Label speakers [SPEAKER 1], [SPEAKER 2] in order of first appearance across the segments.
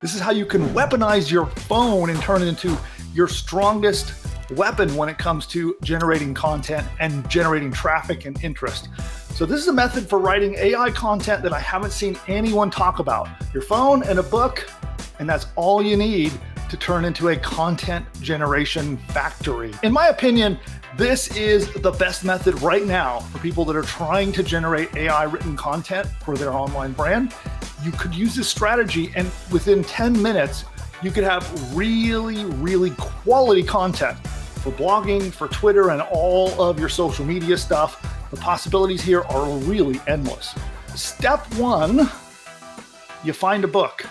[SPEAKER 1] This is how you can weaponize your phone and turn it into your strongest weapon when it comes to generating content and generating traffic and interest. So this is a method for writing AI content that I haven't seen anyone talk about. Your phone and a book, and that's all you need to turn into a content generation factory. In my opinion, this is the best method right now for people that are trying to generate AI written content for their online brand. You could use this strategy and within 10 minutes, you could have really quality content for blogging, for Twitter, and all of your social media stuff. The possibilities here are really endless. Step one, you find a book.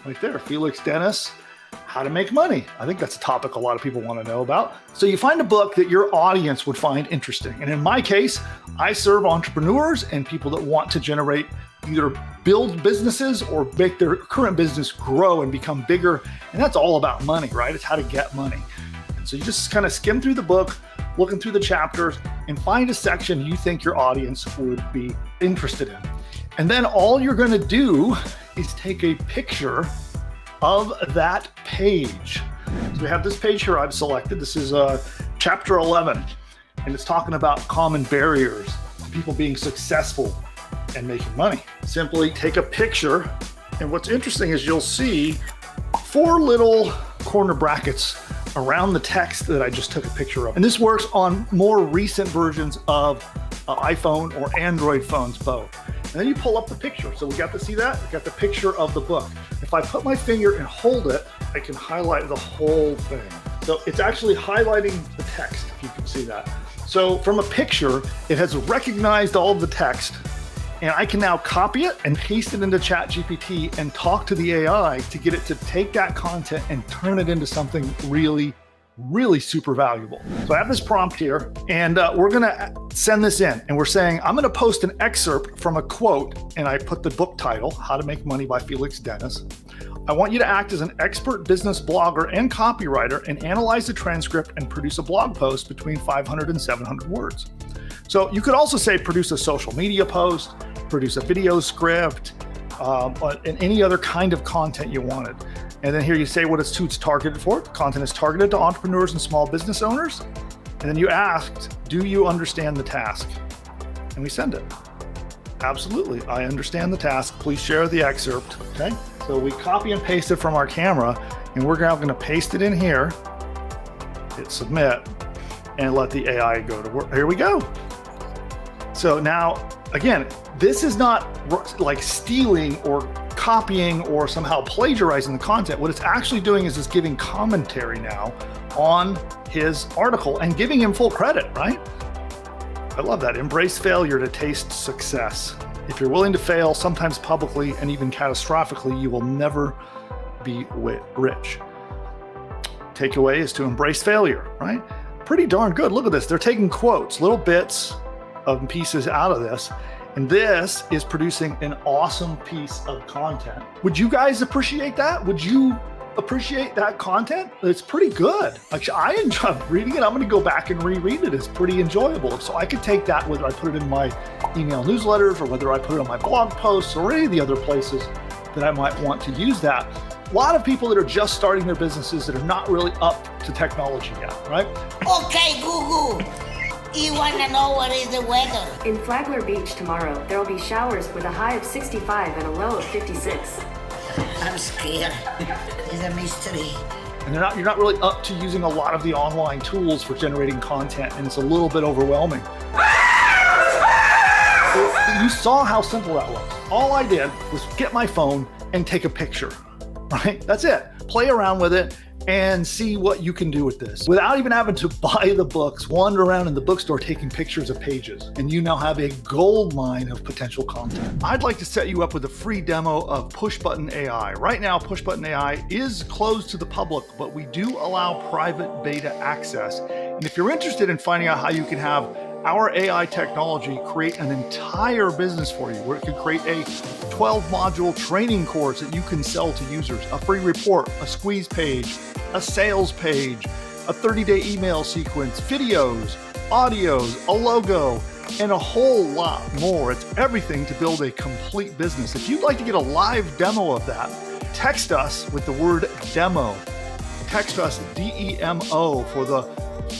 [SPEAKER 1] Right there, Felix Dennis, How to Make Money. I think that's a topic a lot of people want to know about. So you find a book that your audience would find interesting. And in my case, I serve entrepreneurs and people that want to generate, either build businesses or make their current business grow and become bigger. And that's all about money, right? It's how to get money. And so you just kind of skim through the book, looking through the chapters, and find a section you think your audience would be interested in. And then all you're going to do is take a picture of that page. So we have this page here I've selected. This is chapter 11, and it's talking about common barriers to people being successful and making money. Simply take a picture, and what's interesting is you'll see 4 little corner brackets around the text that I just took a picture of. And this works on more recent versions of iPhone or Android phones both. And then you pull up the picture. So we got to see that? We got the picture of the book. If I put my finger and hold it, I can highlight the whole thing. So it's actually highlighting the text, if you can see that. So from a picture, it has recognized all of the text, and I can now copy it and paste it into ChatGPT and talk to the AI to get it to take that content and turn it into something really super valuable. So I have this prompt here, and we're gonna send this in, and we're saying, I'm gonna post an excerpt from a quote, and I put the book title, How to Make Money by Felix Dennis. I want you to act as an expert business blogger and copywriter and analyze the transcript and produce a blog post between 500 and 700 words. So you could also say produce a social media post, produce a video script, and any other kind of content you wanted. And then here you say what it's targeted for. Content is targeted to entrepreneurs and small business owners. And then you asked, do you understand the task? And we send it. Absolutely, I understand the task. Please share the excerpt, okay? So we copy and paste it from our camera, and we're now gonna paste it in here, hit submit, and let the AI go to work. Here we go. So now, again, this is not like stealing or copying or somehow plagiarizing the content. What it's actually doing is it's giving commentary now on his article and giving him full credit, right? I love that. Embrace failure to taste success. If you're willing to fail, sometimes publicly and even catastrophically, you will never be rich. Takeaway is to embrace failure, right? Pretty darn good. Look at this. They're taking quotes, little bits of pieces out of this, and this is producing an awesome piece of content. Would you guys appreciate that? Would you appreciate that content? It's pretty good. Actually, I enjoy reading it. I'm going to go back and reread it. It's pretty enjoyable. So I could take that, whether I put it in my email newsletters or whether I put it on my blog posts or any of the other places that I might want to use that. A lot of people that are just starting their businesses that are not really up to technology yet, right?
[SPEAKER 2] Okay, Google. You want to know what is the weather?
[SPEAKER 3] In Flagler Beach tomorrow, there will be showers with a high of 65 and a low of 56.
[SPEAKER 2] I'm scared. It's a mystery.
[SPEAKER 1] And you're not really up to using a lot of the online tools for generating content, and it's a little bit overwhelming. So you saw how simple that was. All I did was get my phone and take a picture, right? That's it. Play around with it and see what you can do with this without even having to buy the books, wander around in the bookstore taking pictures of pages, and you now have a gold mine of potential content. I'd like to set you up with a free demo of Push Button AI. Right now, Push Button AI is closed to the public, but we do allow private beta access. And if you're interested in finding out how you can have our AI technology create an entire business for you, where it can create a 12-module training course that you can sell to users, a free report, a squeeze page, a sales page, a 30-day email sequence, videos, audios, a logo, and a whole lot more. It's everything to build a complete business. If you'd like to get a live demo of that, text us with the word demo. Text us DEMO for the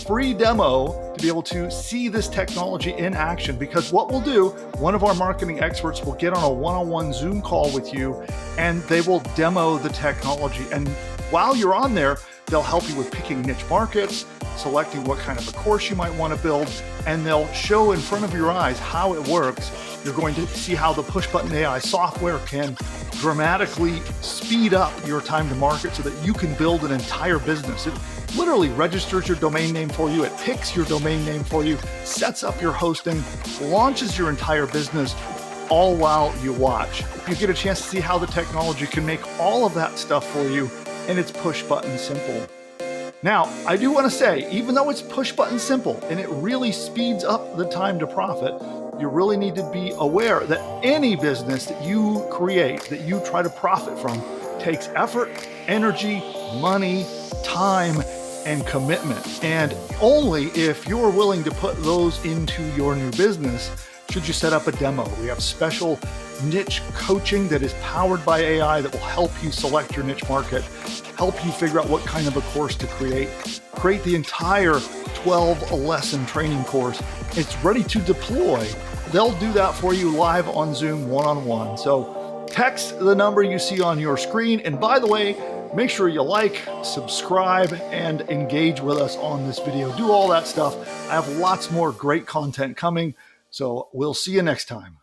[SPEAKER 1] free demo to be able to see this technology in action, because what we'll do, one of our marketing experts will get on a one-on-one Zoom call with you and they will demo the technology. And while you're on there, they'll help you with picking niche markets, selecting what kind of a course you might want to build, and they'll show in front of your eyes how it works. You're going to see how the push button AI software can dramatically speed up your time to market so that you can build an entire business. It literally registers your domain name for you. It picks your domain name for you, sets up your hosting, launches your entire business, all while you watch. You get a chance to see how the technology can make all of that stuff for you, and it's push button simple. Now, I do want to say, even though it's push button simple and it really speeds up the time to profit, you really need to be aware that any business that you create, that you try to profit from, takes effort, energy, money, time, and commitment. And only if you're willing to put those into your new business should you set up a demo. We have special niche coaching that is powered by AI that will help you select your niche market, help you figure out what kind of a course to create the entire 12-lesson training course. It's ready to deploy. They'll do that for you live on Zoom one-on-one. So text the number you see on your screen. And by the way, make sure you like, subscribe, and engage with us on this video. Do all that stuff. I have lots more great content coming. So we'll see you next time.